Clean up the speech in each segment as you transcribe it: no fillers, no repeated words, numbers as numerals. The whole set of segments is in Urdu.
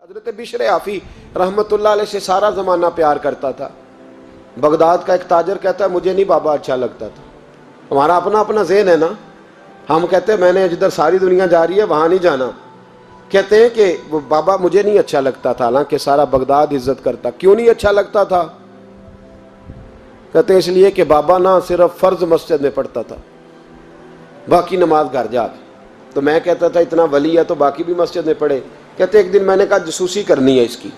حضرت بشر آفی رحمت اللہ علیہ سے سارا زمانہ پیار کرتا تھا۔ بغداد کا ایک تاجر کہتا ہے مجھے نہیں بابا اچھا لگتا تھا۔ ہمارا اپنا اپنا ذہن ہے نا، ہم کہتے ہیں میں نے جدھر ساری دنیا جا رہی ہے وہاں نہیں جانا، کہتے ہیں کہ وہ بابا مجھے نہیں اچھا لگتا تھا، حالانکہ سارا بغداد عزت کرتا۔ کیوں نہیں اچھا لگتا تھا؟ کہتے ہیں اس لیے کہ بابا نہ صرف فرض مسجد میں پڑھتا تھا، باقی نماز گھر جا کے۔ تو میں کہتا تھا اتنا ولی ہے تو باقی بھی مسجد میں پڑھے۔ کہتے ایک دن میں نے کہا جسوسی کرنی ہے اس کی،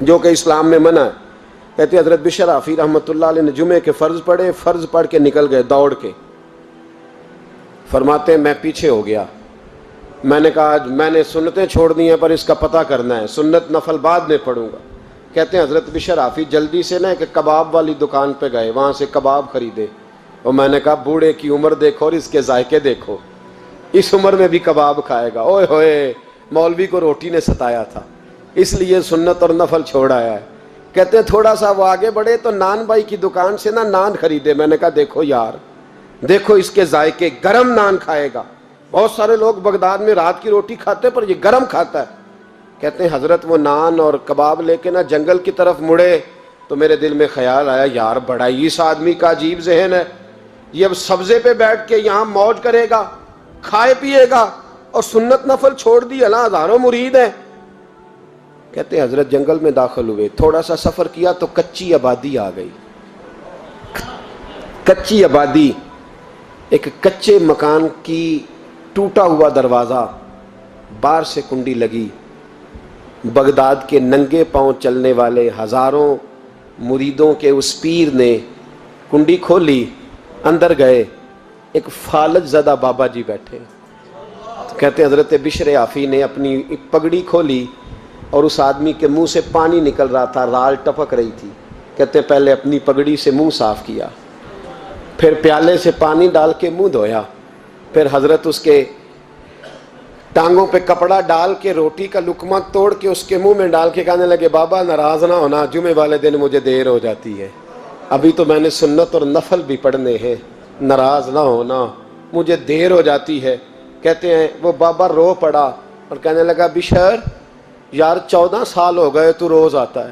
جو کہ اسلام میں منع ہے۔ کہتے حضرت بشر آفی رحمۃ اللہ علیہ نے جمعے کے فرض پڑھے، فرض پڑھ کے نکل گئے دوڑ کے۔ فرماتے ہیں میں پیچھے ہو گیا، میں نے کہا میں نے سنتیں چھوڑ دی ہیں پر اس کا پتہ کرنا ہے، سنت نفل بعد میں پڑھوں گا۔ کہتے ہیں حضرت بشر آفی جلدی سے نا ایک کباب والی دکان پہ گئے، وہاں سے کباب خریدے، اور میں نے کہا بوڑھے کی عمر دیکھو اور اس کے ذائقے دیکھو، اس عمر میں بھی کباب کھائے گا۔ اوئے ہوئے، مولوی کو روٹی نے ستایا تھا، اس لیے سنت اور نفل چھوڑ آیا ہے۔ کہتے ہیں تھوڑا سا وہ آگے بڑھے تو نان بھائی کی دکان سے نا نان خریدے۔ میں نے کہا دیکھو یار، دیکھو اس کے ذائقے، گرم نان کھائے گا۔ بہت سارے لوگ بغداد میں رات کی روٹی کھاتے پر یہ گرم کھاتا ہے۔ کہتے ہیں حضرت وہ نان اور کباب لے کے نا جنگل کی طرف مڑے تو میرے دل میں خیال آیا یار بڑا ہی اس آدمی کا عجیب ذہن ہے، یہ اب سبزے پہ بیٹھ کے یہاں موج کرے گا، کھائے پیے گا، اور سنت نفل چھوڑ دی، اللہ ہزاروں مرید ہیں۔ کہتے ہیں حضرت جنگل میں داخل ہوئے، تھوڑا سا سفر کیا تو کچی آبادی آ گئی۔ کچی آبادی، ایک کچے مکان کی ٹوٹا ہوا دروازہ، باہر سے کنڈی لگی۔ بغداد کے ننگے پاؤں چلنے والے ہزاروں مریدوں کے اس پیر نے کنڈی کھولی، اندر گئے، ایک فالج زدہ بابا جی بیٹھے۔ کہتے ہیں حضرت بشر آفی نے اپنی پگڑی کھولی اور اس آدمی کے منہ سے پانی نکل رہا تھا، رال ٹپک رہی تھی۔ کہتے ہیں پہلے اپنی پگڑی سے منہ صاف کیا، پھر پیالے سے پانی ڈال کے منہ دھویا، پھر حضرت اس کے ٹانگوں پہ کپڑا ڈال کے روٹی کا لقمہ توڑ کے اس کے منہ میں ڈال کے کہنے لگے بابا ناراض نہ ہونا، جمعے والے دن مجھے دیر ہو جاتی ہے، ابھی تو میں نے سنت اور نفل بھی پڑھنے ہیں، ناراض نہ ہونا، مجھے دیر ہو جاتی ہے۔ کہتے ہیں وہ بابا رو پڑا اور کہنے لگا بشر یار 14 سال ہو گئے تو روز آتا ہے،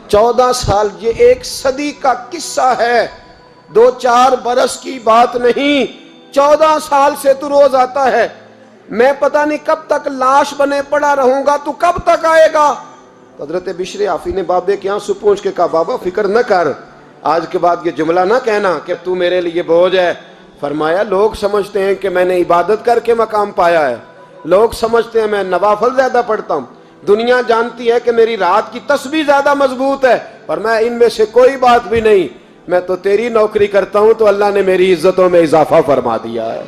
14 سال، یہ 1 صدی کا قصہ ہے، 2-4 برس کی بات نہیں، 14 سال سے تو روز آتا ہے، میں پتہ نہیں کب تک لاش بنے پڑا رہوں گا، تو کب تک آئے گا؟ حضرت بشر آفی نے بابے کے یہاں سے پوچھ کے کہا بابا فکر نہ کر، آج کے بعد یہ جملہ نہ کہنا کہ تو میرے لیے بوجھ ہے۔ فرمایا لوگ سمجھتے ہیں کہ میں نے عبادت کر کے مقام پایا ہے، لوگ سمجھتے ہیں میں نوافل زیادہ پڑھتا ہوں، دنیا جانتی ہے کہ میری رات کی تسبیح زیادہ مضبوط ہے، پر میں ان میں سے کوئی بات بھی نہیں، میں تو تیری نوکری کرتا ہوں تو اللہ نے میری عزتوں میں اضافہ فرما دیا ہے۔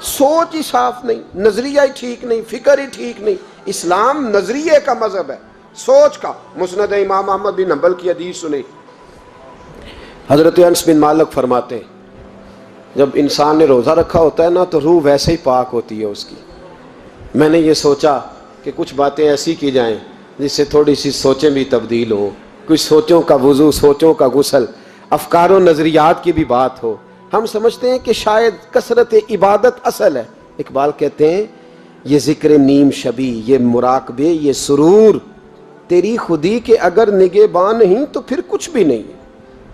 سوچ ہی صاف نہیں، نظریہ ہی ٹھیک نہیں، فکر ہی ٹھیک نہیں۔ اسلام نظریے کا مذہب ہے، سوچ کا۔ مسند امام احمد بن حنبل کی حدیث سنی، حضرت انس بن مالک فرماتے ہیں جب انسان نے روزہ رکھا ہوتا ہے نا تو روح ویسے ہی پاک ہوتی ہے اس کی۔ میں نے یہ سوچا کہ کچھ باتیں ایسی کی جائیں جس سے تھوڑی سی سوچیں بھی تبدیل ہوں، کچھ سوچوں کا وضو، سوچوں کا غسل، افکار و نظریات کی بھی بات ہو۔ ہم سمجھتے ہیں کہ شاید کثرت عبادت اصل ہے۔ اقبال کہتے ہیں یہ ذکر نیم شبی، یہ مراقبے، یہ سرور، تیری خودی کے اگر نگہباں نہیں تو پھر کچھ بھی نہیں،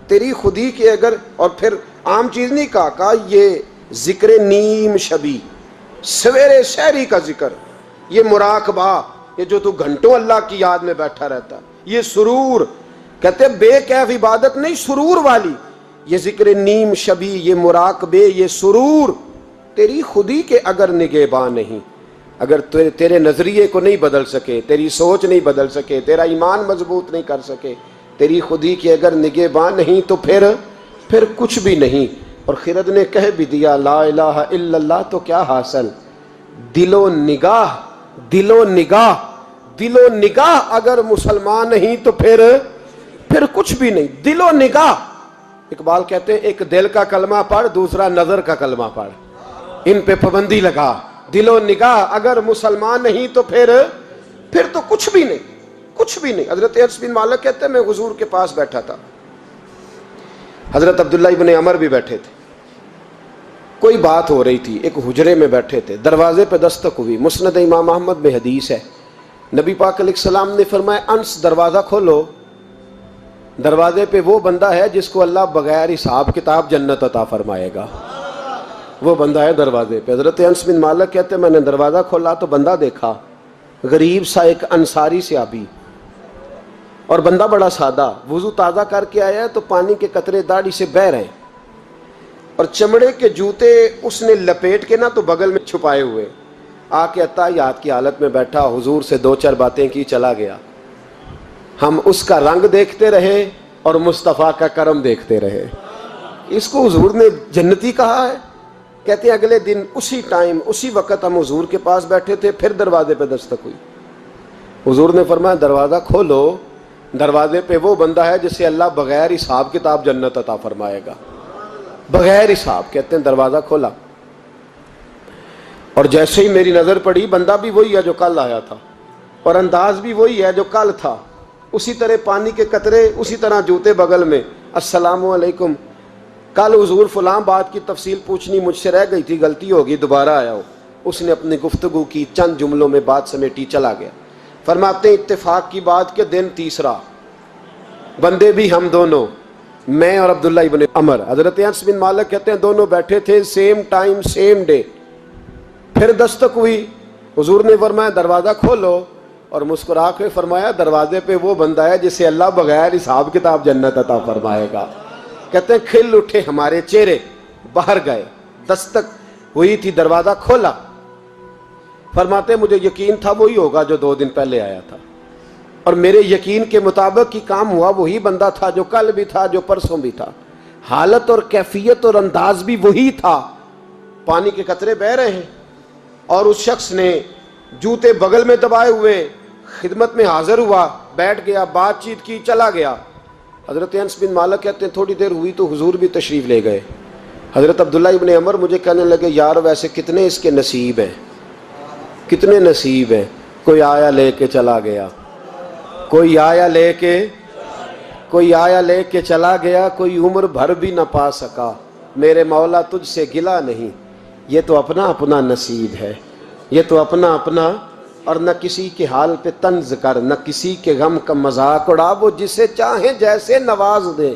تیری خودی کے اگر، اور پھر عام چیز نہیں کہا یہ ذکر نیم شبی، سویرے سحری کا ذکر، یہ مراقبہ، یہ جو تو گھنٹوں اللہ کی یاد میں بیٹھا رہتا، یہ سرور، کہتے بے کیف عبادت نہیں، سرور والی، یہ ذکر نیم شبی، یہ مراقبے، یہ سرور، تیری خودی کے اگر نگہباں نہیں، اگر تیرے نظریے کو نہیں بدل سکے، تیری سوچ نہیں بدل سکے، تیرا ایمان مضبوط نہیں کر سکے، تیری خودی کے اگر نگہباں نہیں تو پھر کچھ بھی نہیں۔ اور خرد نے کہہ بھی دیا لا الہ الا اللہ تو کیا حاصل، دل و نگاہ، دل و نگاہ، دل و نگاہ اگر مسلمان نہیں تو پھر کچھ بھی نہیں، دل و نگاہ۔ اقبال کہتے ہیں ایک دل کا کلمہ پڑھ، دوسرا نظر کا کلمہ پڑھ، ان پہ پابندی لگا۔ دل و نگاہ اگر مسلمان نہیں تو پھر تو کچھ بھی نہیں، کچھ بھی نہیں۔ حضرت انس بن مالک کہتے ہیں میں حضور کے پاس بیٹھا تھا، حضرت عبداللہ ابن عمر بھی بیٹھے تھے، کوئی بات ہو رہی تھی، ایک حجرے میں بیٹھے تھے، دروازے پہ دستک ہوئی، مسند امام احمد میں حدیث ہے، نبی پاک علیہ السلام نے فرمایا انس دروازہ کھولو، دروازے پہ وہ بندہ ہے جس کو اللہ بغیر حساب کتاب جنت عطا فرمائے گا، وہ بندہ ہے دروازے پہ۔ حضرت انس بن مالک کہتے ہیں میں نے دروازہ کھولا تو بندہ دیکھا، غریب سا ایک انصاری صحابی، اور بندہ بڑا سادہ، وضو تازہ کر کے آیا ہے تو پانی کے قطرے داڑھی سے بہہ رہے ہیں، اور چمڑے کے جوتے اس نے لپیٹ کے تو بغل میں چھپائے ہوئے، آ کے اتحیات کی حالت میں بیٹھا، حضور سے دو چار باتیں کی، چلا گیا۔ ہم اس کا رنگ دیکھتے رہے اور مصطفیٰ کا کرم دیکھتے رہے۔ اس کو حضور نے جنتی کہا ہے۔ کہتے ہیں اگلے دن اسی ٹائم اسی وقت ہم حضور کے پاس بیٹھے تھے، پھر دروازے پہ دستک ہوئی، حضور نے فرمایا دروازہ کھولو، دروازے پہ وہ بندہ ہے جسے اللہ بغیر حساب کتاب جنت عطا فرمائے گا، بغیر حساب۔ کہتے ہیں دروازہ کھولا، اور جیسے ہی میری نظر پڑی، بندہ بھی وہی ہے جو کل آیا تھا، اور انداز بھی وہی ہے جو کل تھا، اسی طرح پانی کے قطرے، اسی طرح جوتے بغل میں، السلام علیکم، کل حضور فلاں بات کی تفصیل پوچھنی مجھ سے رہ گئی تھی، غلطی ہوگی، دوبارہ آیا ہو۔ اس نے اپنی گفتگو کی، چند جملوں میں بات سمیٹی، چلا گیا۔ فرماتے ہیں اتفاق کی بات کہ دن تیسرا، بندے بھی ہم دونوں، میں اور عبداللہ ابن عمر، حضرت انس بن مالک کہتے ہیں دونوں بیٹھے تھے، سیم ٹائم سیم ڈے۔ پھر دستک ہوئی، حضور نے فرمایا دروازہ کھولو، اور مسکرا کے فرمایا دروازے پہ وہ بندہ ہے جسے اللہ بغیر حساب کتاب جنت عطا فرمائے گا۔ کہتے ہیں کھل اٹھے ہمارے چہرے، باہر گئے، دستک ہوئی تھی، دروازہ کھولا۔ فرماتے مجھے یقین تھا وہی ہوگا جو 2 دن پہلے آیا تھا، اور میرے یقین کے مطابق ہی کام ہوا، وہی بندہ تھا جو کل بھی تھا، جو پرسوں بھی تھا، حالت اور کیفیت اور انداز بھی وہی تھا۔ پانی کے قطرے بہہ رہے ہیں، اور اس شخص نے جوتے بغل میں دبائے ہوئے خدمت میں حاضر ہوا، بیٹھ گیا، بات چیت کی، چلا گیا۔ حضرت انس بن مالک کہتے ہیں تھوڑی دیر ہوئی تو حضور بھی تشریف لے گئے۔ حضرت عبداللہ ابن عمر مجھے کہنے لگے یار ویسے کتنے اس کے نصیب ہیں، کتنے نصیب ہیں، کوئی آیا لے کے چلا گیا، کوئی آیا لے کے چلا گیا، کوئی عمر بھر بھی نہ پا سکا، میرے مولا تجھ سے گلہ نہیں، یہ تو اپنا اپنا نصیب ہے، یہ تو اپنا اپنا، اور نہ کسی کے حال پہ طنز کر، نہ کسی کے غم کا مذاق اڑا، وہ جسے چاہیں جیسے نواز دے،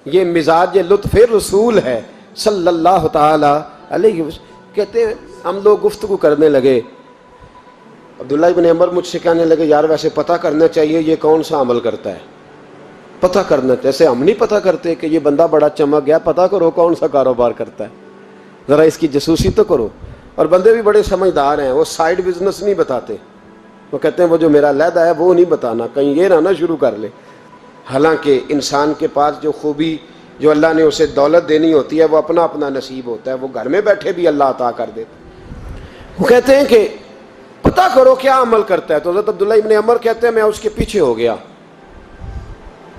یہ مزاج لطف رسول ہے صلی اللہ تعالی علیہ وسلم۔ کہتے ہیں ہم لوگ گفتگو کرنے لگے، عبداللہ ابن عمر مجھ سے کہنے لگے یار ویسے پتہ کرنا چاہیے یہ کون سا عمل کرتا ہے، پتہ کرنا، جیسے ہم نہیں پتہ کرتے کہ یہ بندہ بڑا چمک گیا، پتہ کرو کون سا کاروبار کرتا ہے، ذرا اس کی جاسوسی تو کرو۔ اور بندے بھی بڑے سمجھدار ہیں، وہ سائیڈ بزنس نہیں بتاتے، وہ کہتے ہیں وہ جو میرا علیحدہ ہے وہ نہیں بتانا، کہیں یہ نہ شروع کر لے۔ حالانکہ انسان کے پاس جو خوبی، جو اللہ نے اسے دولت دینی ہوتی ہے، وہ اپنا اپنا نصیب ہوتا ہے، وہ گھر میں بیٹھے بھی اللہ عطا کر دیتا۔ وہ کہتے ہیں کہ پتہ کرو کیا عمل کرتا ہے، تو حضرت عبداللہ ابن عمر کہتے ہیں میں اس کے پیچھے ہو گیا،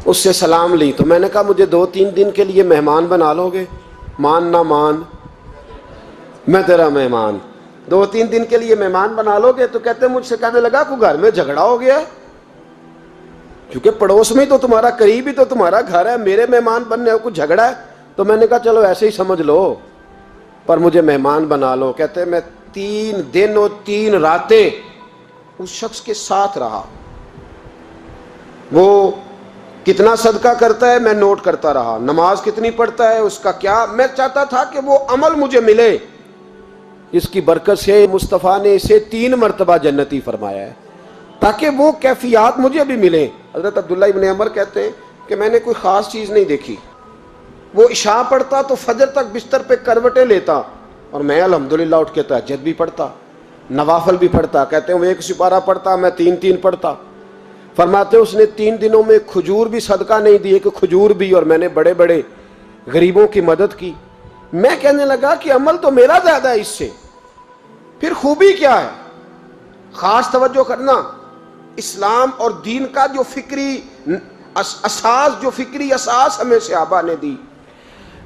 اس سے سلام لی، تو میں نے کہا مجھے 2-3 دن کے لیے مہمان بنا لو گے، مان نہ مان میں تیرا مہمان، 2-3 دن کے لیے مہمان بنا لو گے؟ تو کہتے ہیں مجھ سے کہنے لگا کوئی گھر میں جھگڑا ہو گیا ہے، کیونکہ پڑوس میں تو تمہارا، قریب ہی تو تمہارا گھر ہے، میرے مہمان بننے کو کچھ جھگڑا ہے؟ تو میں نے کہا چلو ایسے ہی سمجھ لو، پر مجھے مہمان بنا لو۔ کہتے ہیں میں 3 دن اور 3 راتیں اس شخص کے ساتھ رہا، وہ کتنا صدقہ کرتا ہے میں نوٹ کرتا رہا، نماز کتنی پڑھتا ہے، اس کا کیا، میں چاہتا تھا کہ وہ عمل مجھے ملے، اس کی برکت سے مصطفیٰ نے اسے 3 مرتبہ جنتی فرمایا ہے تاکہ وہ کیفیات مجھے بھی ملیں۔ حضرت عبداللہ ابن عمر کہتے ہیں کہ میں نے کوئی خاص چیز نہیں دیکھی، وہ عشاء پڑھتا تو فجر تک بستر پہ کروٹیں لیتا، اور میں الحمدللہ اٹھ کے تہجد بھی پڑھتا، نوافل بھی پڑھتا۔ کہتے ہیں وہ 1 سپارہ پڑھتا، میں 3 پڑھتا۔ فرماتے اس نے 3 دنوں میں کھجور بھی صدقہ نہیں دی، کہ کھجور بھی، اور میں نے بڑے بڑے غریبوں کی مدد کی۔ میں کہنے لگا کہ عمل تو میرا زیادہ ہے اس سے، پھر خوبی کیا ہے؟ خاص توجہ کرنا، اسلام اور دین کا جو فکری اساس ہمیں صحابہ نے دی۔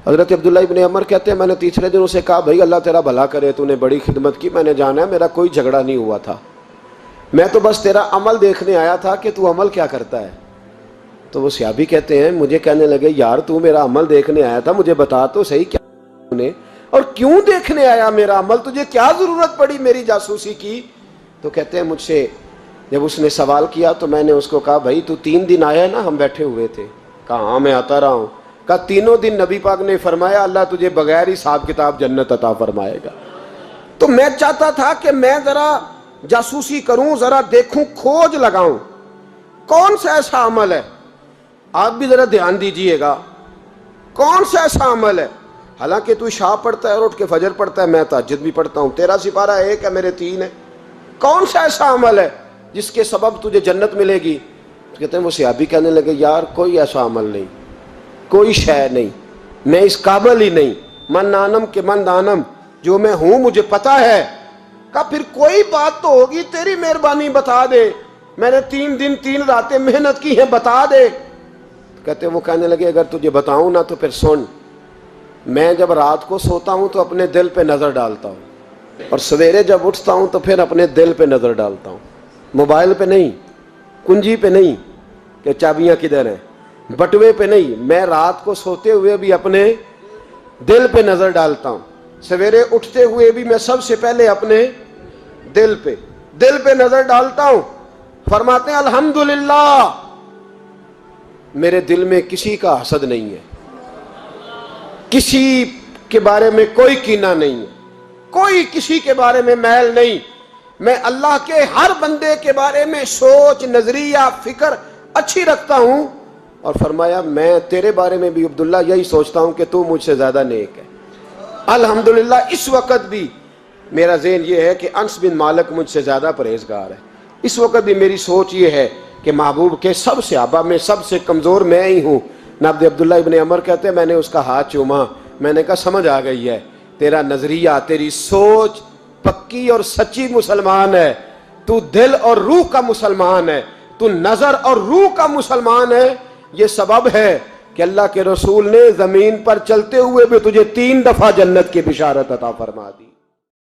حضرت عبداللہ ابن عمر کہتے ہیں میں نے تیسرے دن اسے کہا بھائی اللہ تیرا بھلا کرے، تو نے بڑی خدمت کی، میں نے جانا ہے میرا کوئی جھگڑا نہیں ہوا تھا، میں تو بس تیرا عمل دیکھنے آیا تھا کہ تو عمل کیا کرتا ہے۔ تو وہ صحابی کہتے ہیں مجھے کہنے لگے یار تو میرا عمل دیکھنے آیا تھا، مجھے بتا تو صحیح کیا نے، اور کیوں دیکھنے آیا میرا عمل، تجھے کیا ضرورت پڑی میری جاسوسی کی؟ تو کہتے ہیں مجھ سے جب اس نے سوال کیا تو میں نے اس کو کہا بھائی تو 3 دن آیا نا ہم بیٹھے ہوئے تھے؟ کہا ہاں میں آتا رہا ہوں۔ کہا 3 دن نبی پاک نے فرمایا اللہ تجھے بغیر حساب کتاب جنت عطا فرمائے گا۔ تو میں چاہتا تھا کہ میں ذرا جاسوسی کروں، ذرا دیکھوں، کھوج لگاؤں کون سا ایسا عمل ہے، آپ بھی ذرا دھیان دیجئے گا، کون سا ایسا عمل ہے، حالانکہ تو عشاء پڑھتا ہے اور اٹھ کے فجر پڑھتا ہے، میں تہجد بھی پڑھتا ہوں، تیرا سپارہ 1 ہے میرے 3 ہے، کون سا ایسا عمل ہے جس کے سبب تجھے جنت ملے گی؟ تو کہتے ہیں وہ صحابی کہنے لگے یار کوئی ایسا عمل نہیں، کوئی شے نہیں، میں اس قابل ہی نہیں، من نانم کے من دانم، جو میں ہوں مجھے پتا ہے۔ کہا پھر کوئی بات تو ہوگی، تیری مہربانی بتا دے، میں نے 3 دن 3 راتیں محنت کی ہیں، بتا دے۔ کہتے وہ کہنے لگے اگر تجھے بتاؤں نا تو پھر سن، میں جب رات کو سوتا ہوں تو اپنے دل پہ نظر ڈالتا ہوں، اور سویرے جب اٹھتا ہوں تو پھر اپنے دل پہ نظر ڈالتا ہوں، موبائل پہ نہیں، کنجی پہ نہیں کہ چابیاں کدھر ہیں، بٹوے پہ نہیں، میں رات کو سوتے ہوئے بھی اپنے دل پہ نظر ڈالتا ہوں، سویرے اٹھتے ہوئے بھی میں سب سے پہلے اپنے دل پہ نظر ڈالتا ہوں۔ فرماتے ہیں الحمدللہ میرے دل میں کسی کا حسد نہیں ہے، کسی کے بارے میں کوئی کینہ نہیں ہے، کوئی کسی کے بارے میں میل نہیں، میں اللہ کے ہر بندے کے بارے میں سوچ، نظریہ، فکر اچھی رکھتا ہوں۔ اور فرمایا میں تیرے بارے میں بھی عبداللہ یہی سوچتا ہوں کہ تو مجھ سے زیادہ نیک ہے۔ الحمدللہ اس وقت بھی میرا ذہن یہ ہے کہ انس بن مالک مجھ سے زیادہ پرہیزگار ہے، اس وقت بھی میری سوچ یہ ہے کہ محبوب کے سب صحابہ میں سب سے کمزور میں ہی ہوں۔ نابد عبداللہ ابن عمر کہتے ہیں میں نے اس کا ہاتھ چوما، میں نے کہا سمجھ آ گئی ہے، تیرا نظریہ، تیری سوچ پکی اور سچی مسلمان ہے، تو دل اور روح کا مسلمان ہے، تو نظر اور روح کا مسلمان ہے۔ یہ سبب ہے کہ اللہ کے رسول نے زمین پر چلتے ہوئے بھی تجھے 3 دفعہ جنت کی بشارت عطا فرما دی۔